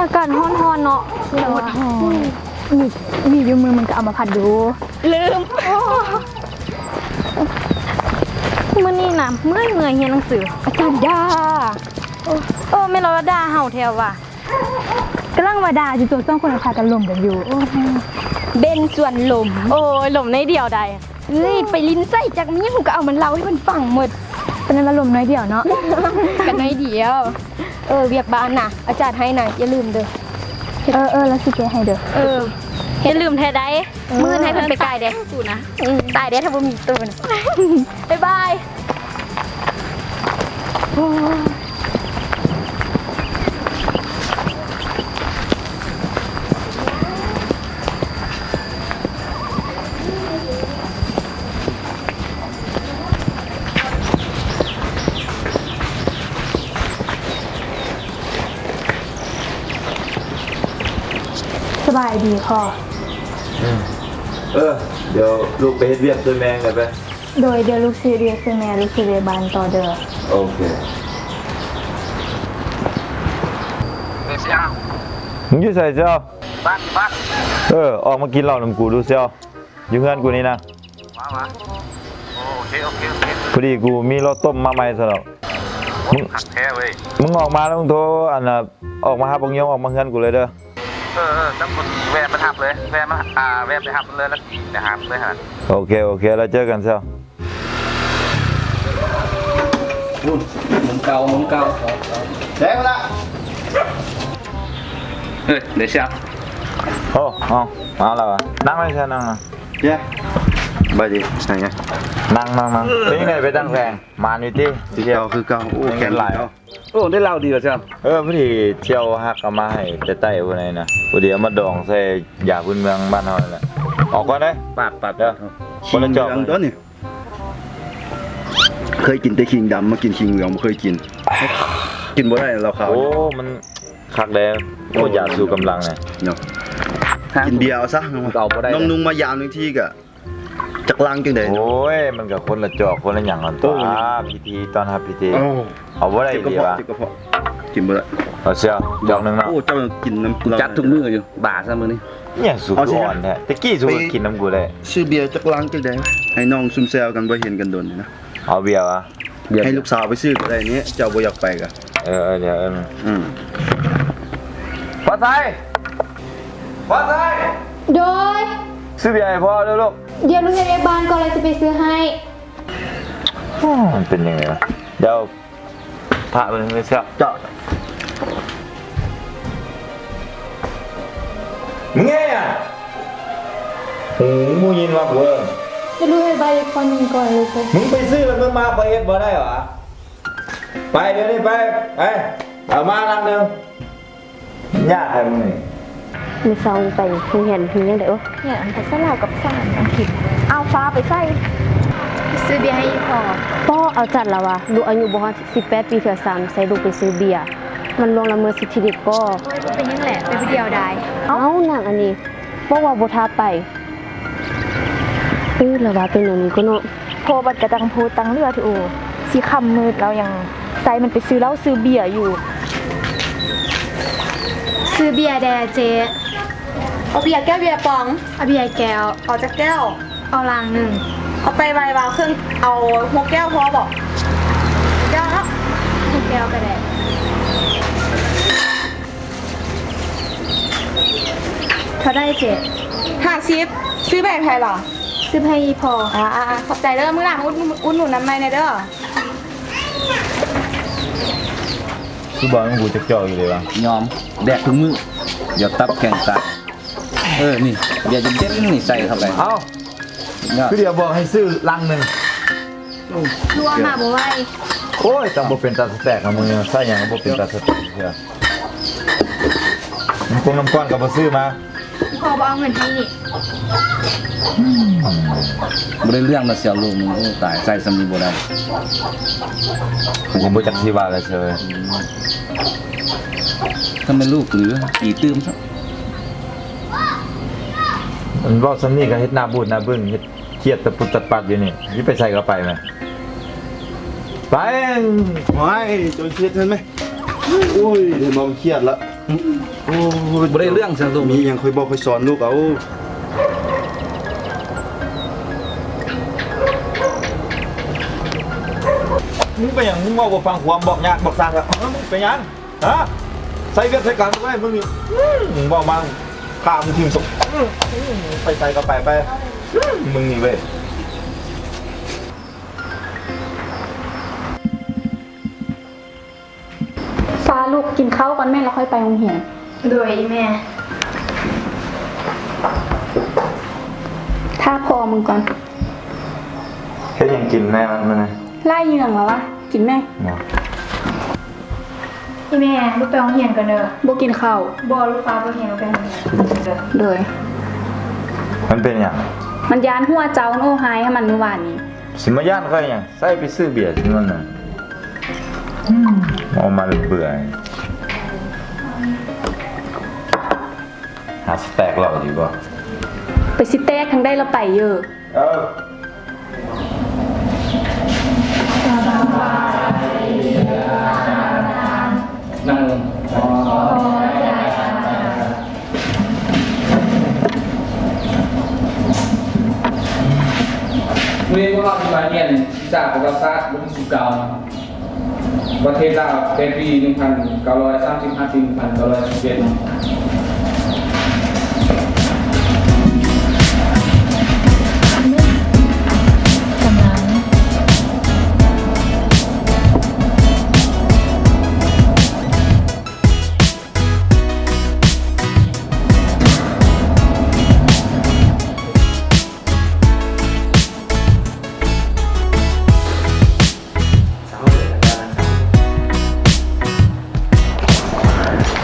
อากาศร้อนๆเนาะร้อนมีอยู่มือมันก็เอามาผัดดูลืมมื้อนี้นะเมื่อยเรียนหนังสืออาจารย์ด่าไม่รอด่าเห่าแถวว่ะกำลังว่าด่าอยู่ตัว2คนพากันลมกันอยู่เบนส่วนลมลมในเดียวใดไปลิ้นไส้จากนี้ผมก็เอามันเล่าให้มันฟังหมดเป็นอารมณ์น้อยเดียวเนาะกันน้อยเดียวเวียกบ้านน่ะอาจารย์ให้น่ะอย่าลืมเด้อแล้วสิแกให้เด้ออย่าลืมแท้ได้มื้อให้เพิ่นไปไกลเด้ตูนะตายเด้ถ้าบ่มีตูนะบ๊ายบายสบายดีพ่อเดี๋ยวลูกไปเฮ็ดเวียกช่วยแม่กันไปโดยเดี๋ยวลูกซีเรียสแม่ลูกซีเรียบานต่อเด้อโอเคมึงอยู่ใส่เจ้าบ้านออกมากินเหล้าน้ำกูดูเซียวอยู่เฮือนกูนี่นะมาโอเคพอดีกูมีรถต้มมาใหม่ซะแล้วมึงแท้เว้ยมึงออกมาแล้วมึงโทรอันน่ะออกมาหาบังยงออกมาเฮือนกูเลยเด้อต้องกดแวะมาทับเลยแวะไปทับเลยแล้วเดี๋ยวหาเลยฮะโอเคแล้วเจอกันเช้ามึงเก่าเด็กละเดี๋ยวเชียวมาแล้วอ่ะนั่งเลยใช่นั่งนะเย้บายดีใช่ไงนั่งเป็นยังไงไปตั้งแรงมาอยู่ที่เที่ยวคือเก่าโอ้แขนไหลได้เล่าดีเหรอเชียวพอดีเที่ยวฮักเอามาให้แต่ใต้พวกนี้นะพอดีเอามาดองใส่ยาพื้นเมืองบ้านเราแหละออกก่อนได้ปาดเด้อคนละจอบตัวนี่เคยกินแต่ขิงดำมากินขิงเหลืองไม่เคยกินบ่ได้เราขาวมันคักแดงอยากดูกำลังไงเนาะกินเบียร์เอาซะน้องนุ่งมายามนึงที่กะจักลังจังได๋มันกับคนละจอกคนละหยังกันตัวพิธีตอนพิธีเอาบ่ได้ดีว่ะกินบ่ได้เอาเสียจอกนึงเนาะเจ้ากินน้ำจัดทุกมื้ออยู่บาซะมื้อนี้เนี่ยสุกอ่อนแท้ตะกี้สุกกินน้ำกูได้ซื้อเบียร์จักลังจังได๋ให้น้องซุ่มแซวกันบ่เห็นกันโดนนะเอาเบียร์วะให้ลูกสาวไปซื้อก็ได้นี้เจ้าบ่อยากไปกะเดี๋ยวพอใส่โดยซื้อเบียร์ให้พ่อลูกเดี๋ยวลูกในบ้านก็เลยจะไปซื้อให้มันเป็นยังไงวะเดี๋ยวพระมันไม่เชื่อเจาะมึงไงอ่ะมูยินว่าเวอร์จะลูกให้ใบคนหนึ่งก่อนเลยมึงไปซื้อแล้วมึงมาเฮ็ดบ่ได้เหรอไปเดี๋ยวนี้ไปเอามาลังนึงยากให้มึงนี่มีซองไปเห็นยังไงเนี่ยอันแต่สลาวกับสารอังกฤษเอาฟ้าไปใส่ซื้อเบียร์ให้พ่อเอาจัดแล้ววะลูกอายุบ่18 ปีเถื่อ3ใส่ลูกไปซื้อเบียร์มันลงละเมิดสิทธิเด็กก็เป็นยังแหละไปเดียวได้หนังอันนี้บอกว่าบ่ทาไปแล้วว่าเป็นอย่างนี้ก็เนาะโพบัดกระตังโพตังเรือที่โอ้สีคำมืดเรายังใส่มันไปซื้อเหล้าซื้อเบียร์อยู่ซื้อเบียร์แดเจเอาเบียร์แก้วเบียร์ปองเอาเบียร์แก้วเอาจากแก้วเอาลังหนึ่งเอาไปไวๆเครื่องเอาหัวแก้วพอบอกแก้วครับหัวแก้วก็ได้เขาได้เจ็ด50ซื้อแบบไทยหรอซื้อให้พอขอบใจเด้อมื้อหลังอุ่นหนุนน้ำในเด้อคือบอลมึงกูจะจ่ออยู่เลยวะยอมแดกทุกมื้ออย่าตับแข่งตานี่อย่าจะเด็ดนี่ใส่เข้าไปคือเดี๋ยวบอกให้ซื้อลังนึงรัวมาบ่ไหวโอ้ยต้องบ่เป็นตาแตกกับมึงใส่หยังก็บ่เป็นตาแตกเด้อมึงคงน้ำก้อนก็บ่ซื้อมาพอบ่เอาเงินให้นี่บ่ได้เรื่องนะเสี่ยวลูกมึงตายใส่สำนีบ่ได้ผมบ่จักสิว่าอะไรเชยถ้าเป็นลูกหรือกี่ตื้มซะมันเว้าสำนี้ก็เฮ็ดหน้าบูดหน้าบึ้งเฮ็ดเครียดตะปุดตะปัดอยู่นี่สิไปใส่ก็ไปมั้ยไปโอ้ยจนเครียดเห็นมั้ยโอ้ยเดี๋ยวมองเครียดละ โอ้ย บ่ได้เรื่องซะลูก มีหยังค่อยบอกค่อยสอนลูกเอา มึงไปอย่างมึงบอกว่าฟังความบอกยากบอกสั่งอะมึงไปยังฮะใส่เวียดใส่การไว้มึงนี่มึงบอกมาข้ามึงทีมสกไปใส่ก็ไปมึงนี่เว้ย ฟ้าลูกกินข้าวก่อนแม่แล้วค่อยไปโรงเรียนโดยแม่ถ้าพอมึงก่อน แค่ยังกินแม่มันนะ ไล่เหยื่องแล้ววะกินแม่ เนาะ พี่แม่ลูกไปโรงเรียนกันเด้อ บ่กินข้าว บอลูกฟ้าไปเรียนไปโรงเรียนเด้อ โดย มันเป็นอย่าง มันยานหัวเจ้าโอ้หายให้มันเมื่อวานนี้ สิมาย่านเขาอย่างใส่ไปซื้อเบียร์ที่นั่นน่ะเอามาเบื่อหาสแต็กเราดีกว่า ไปซิเต็กทั้งได้เราไปเยอะ นั่งลงวันนี้พวกเราจะมาเรียนวิชาประวัติศาสตร์รุ่น19ประเทศลาวในปี 1935 ถึง 1911 กำลัง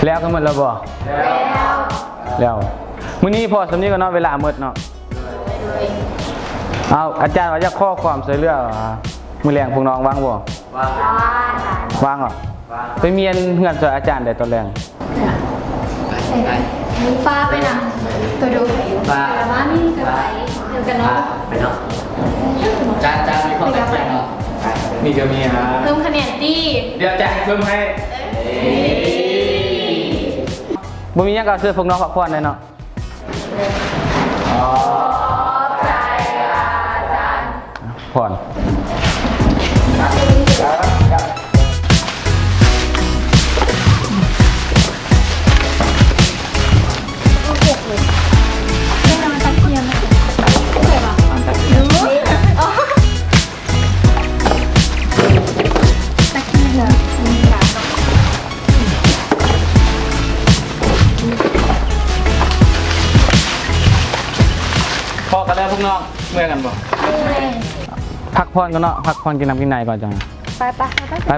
แล้วกันหมดแล้วบ่แล้วมื้อนี้พอสำนี้ก็เนาะเวลาหมดเนาะเอาอาจารย์ว่าจะข้อความช่วยเหลือมื้อแรงพวกน้องว่างบ่ว่างเหรอไปเมียนเฮือนช่วยอาจารย์ได้ตอนแรง ฟ้าไปนะตัวดูฟ้ามานี่จะไปเดี๋ยวกันเนาะ ไปเนาะจานมีความตั้งใจเนาะ นี่ก็มีฮะ เพิ่มคะแนนดี เดี๋ยวแจกเพิ่มให้ บ่มีหยังก็ช่วยพวกน้องพักผ่อนได้เนาะผ่อน พอกันแล้วพวกน้องเมื่อยกันบ่พักผ่อนกันเนาะพักผ่อนกินน้ำกินไหนก่อนจัง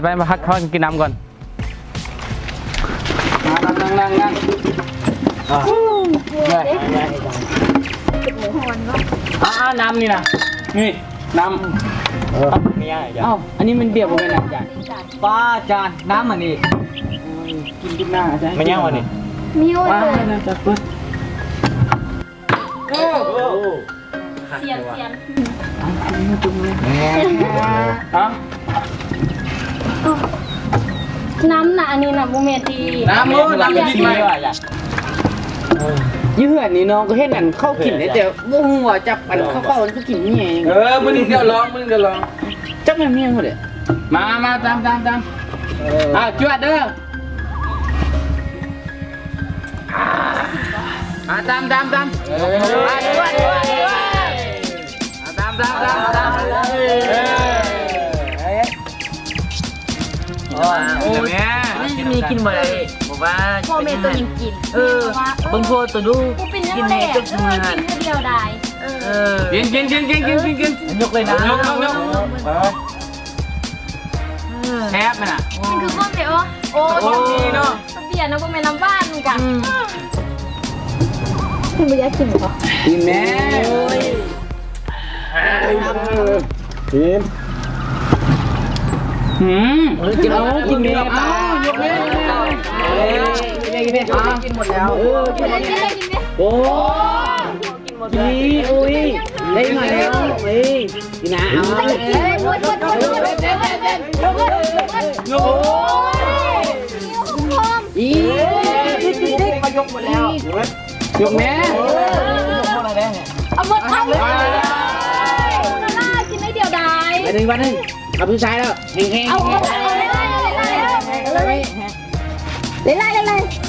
ไปมาพักผ่อนกินน้ำก่อนนั่งน้ำนี่นะนี่น้ำนี่อะไรจ้ะอันนี้มันเบียร์ผมเป็นอะไรจ้ะป้าจานน้ำมันนี่กินหน้าจ้ะไม่ย่างวันนี้ นิ้วเลย น่าจะปึ๊ด เสียน น้ำหนาอันนี้นะโมเมตี น้ำกินไหมยืดนี่น้องก็เห็นอันเข้ากินแต่บ่ฮู้ว่าจับอันเข้ามันก็กินนี่เองมื้อนี้เดี๋ยวลองจับแม่เมียเขาเด้มาตามจวดเด้อตามจวดตามโอ้ยนี่มีกินบ่ได้บอกว่า พ่อแม่ตัวยังกิน บางคนตัวดู กูเป็นยังไงกินเพื่อเดียวได้กินยกเลยนะยกแทบมันอ่ะ มันคือพ่อแม่โอ้เนาะเบียร์นะพ่อแม่น้ำบ้านกันคุณไม่อยากกินหรอ กินแม่กินเอากินแม่ป้ายกแม่กินหมดแล้วกินได้กินได้ โอ้อุ้ยได้หน่อยแล้วเฮ้ยนี่นะเอาโอ้ยอี ยกแม่ เอาหมดเอาเลยน่ากินได้เดียวดาย วันหนึ่งเอาผู้ชายแล้วเฮงๆ เอาเลย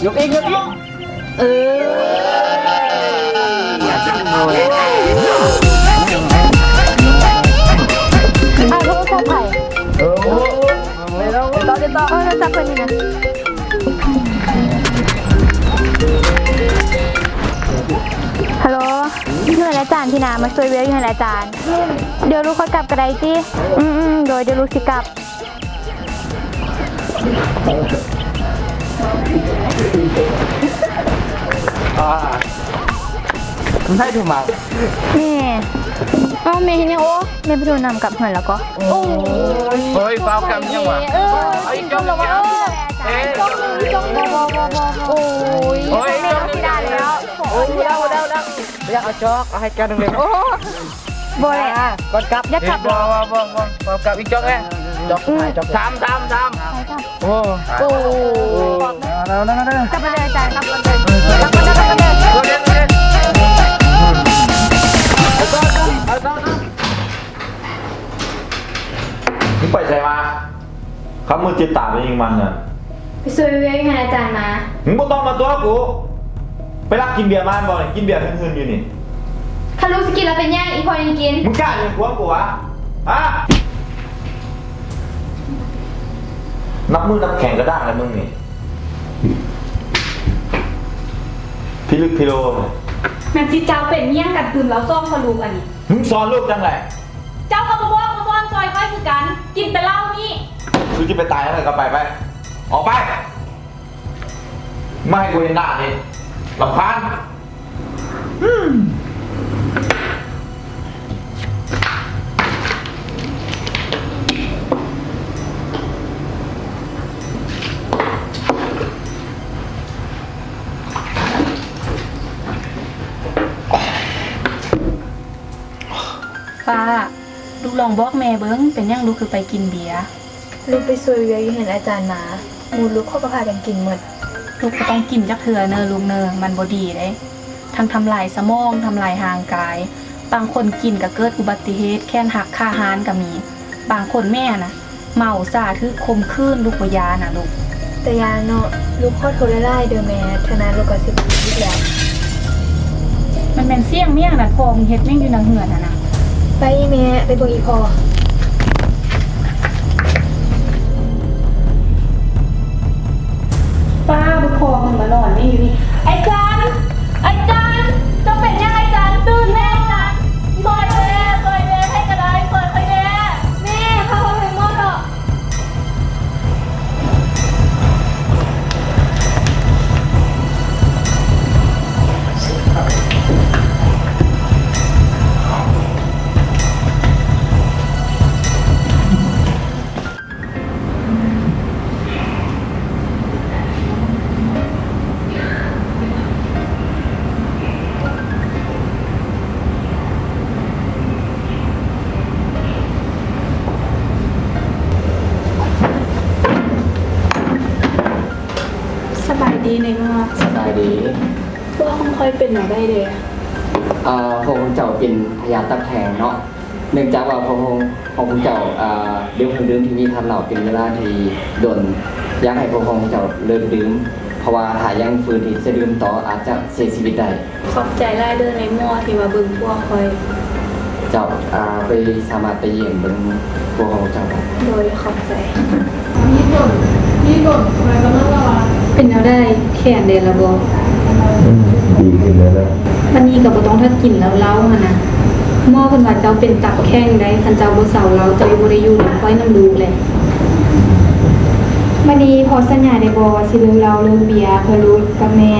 ยกเองเอออย่าจังโมเลย โทรศัพท์ไผ่ ไม่ต้อง โทรศัพท์คนนี้นะฮัลโหลเหนื่อยแล้วจานพี่นามาช่วยเวลอยู่ไหนแล้วจานเดี๋ยวลูกเขากลับกระไดสิโดยเดี๋ยวลูกสิกลับไม่ถูกมา แม่เอาเมย์เห็นยังโอ้เมย์ไปโดนนำกลับเหินแล้วก็โอ้ เฮ้ยเฝ้ากำยังวะ จงแล้วว่าจงโอ้ยแม่ไม่ได้แล้ว โอ้ยเดาอยากเอาจอกเอาให้กันหนึ่งเลย โอ้โบเลย ก่อนกลับ อย่ากลับ บ่กลับอีกจอกไงจอกทำโอ้กกลับมาเลยจานกลับมาเลย มึงไปใส่มาครับมือจิตตาไปยิงมันน่ะ ไปช่วยเวลยังไงอาจารย์นะ มึงบ่ต้องมาตัวกูไปรักกินเบียร์มาบ่เนี่ยกินเบียร์คืนๆอยู่นี่ ถ้าลูกสกินแล้วเป็นย่างอีพอยังกิน มึงกล้าเลี้ยงผัวกูวะฮะนับมือนับแข่งก็ได้แล้วมึงนี่พี่ลึกพี่โลเนี่ย แม่จีเจ้าเป็นย่างกันคืนแล้วซ่อมพอลูกอันนี้ มึงสอนลูกจังไร เจ้ากับพ่อกับพ่อซอยค่อยคือกันกินแต่เหล้านี่ กูจะไปตายแล้วก็ไปออกไปไม่ให้กูเห็นหน้านี่รำคาญป้าลูกลองบอกแม่เบิ้งเป็นยังลูกคือไปกินเบียร์ ลูกไปช่วยเวลอยู่เห็นอาจารย์มามูลูกเขาก็พากันกินหมด ลูกก็ต้องกินจักเถื่อเนอลูกเนอมันบ่ดีเลยทั้งทำลายสมองทำลายห่างกายบางคนกินก็เกิดอุบัติเหตุแค้นหักฆ่าหานก็มีบางคนแม่น่ะเมาซ่าคือคมคืนลูกบ่ยาน่ะลูก แต่ยาเนาะลูกขอโทษไล่เด้อแม่เท่านั้นลูกก็สิบปีแล้ว มันเป็นเสี่ยงเมี่ยงน่ะพอมึงเฮ็ดแม่งอยู่ในเหือนน่ะนะ ไปแม่ไปเบิ่งอีพอ ป้าบุคอมึงมานอนไม่อยู่นี่ไอ้จันต้องเป็นยังไงจันตื่นแม่จันซอยแม่ให้กระไดซอยแม่ แม่เข้าห้องไปหมดเถอะ สบายดีในเมื่อ สบายดี พวกห้องค่อยเป็นหน่อยได้เลย พระองค์เจ้าเป็นพญาตักแทงเนาะเนื่องจากว่าพระองค์เจ้าเดี๋ยวดื่มที่นี่ทันเราเป็นเวลาที่โดนอยากให้พระองค์เจ้าเลิกดื่มเพราะว่าถ้ายังฝืนที่จะดื่มต่ออาจจะเสียชีวิตได้ ขอบใจไล่เดินในมั่วที่มาบึงพวกคอย เจ้าไปสามารถไปเยี่ยมเบิ่งพระองค์เจ้าได้ โดยขอบใจ เป็นแนวได้แค่เดือนละบ่ ดีขึ้นแล้ว วันนี้ก็บ่ต้องถ้ากินแล้วเล่าหั่นน่ะหม้อเพิ่นว่าเจ้าเป็นตับแข้งได้คันเจ้าบ่เซาเราเจ้าบ่ได้อยู่นำค่อยนำลูกเลยวันนี้พอสัญญาได้บ่สิเลิกเหล้าเลิกเบียร์เพื่อลูกกับแม่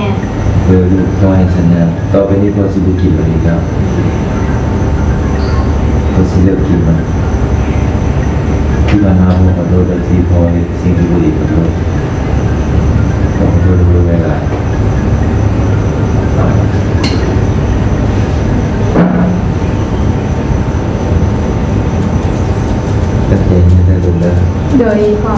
ลูกเขาให้สัญญาต่อไปนี้พอสิบุกินวันนี้ครับพอสิเลิกกินมันที่มาหาผมขอโทษที่พอสิ่งที่บุรีขอโทษขอโทษด้วยเวลาตั้งใจนี่ได้ดูแล โดยพอ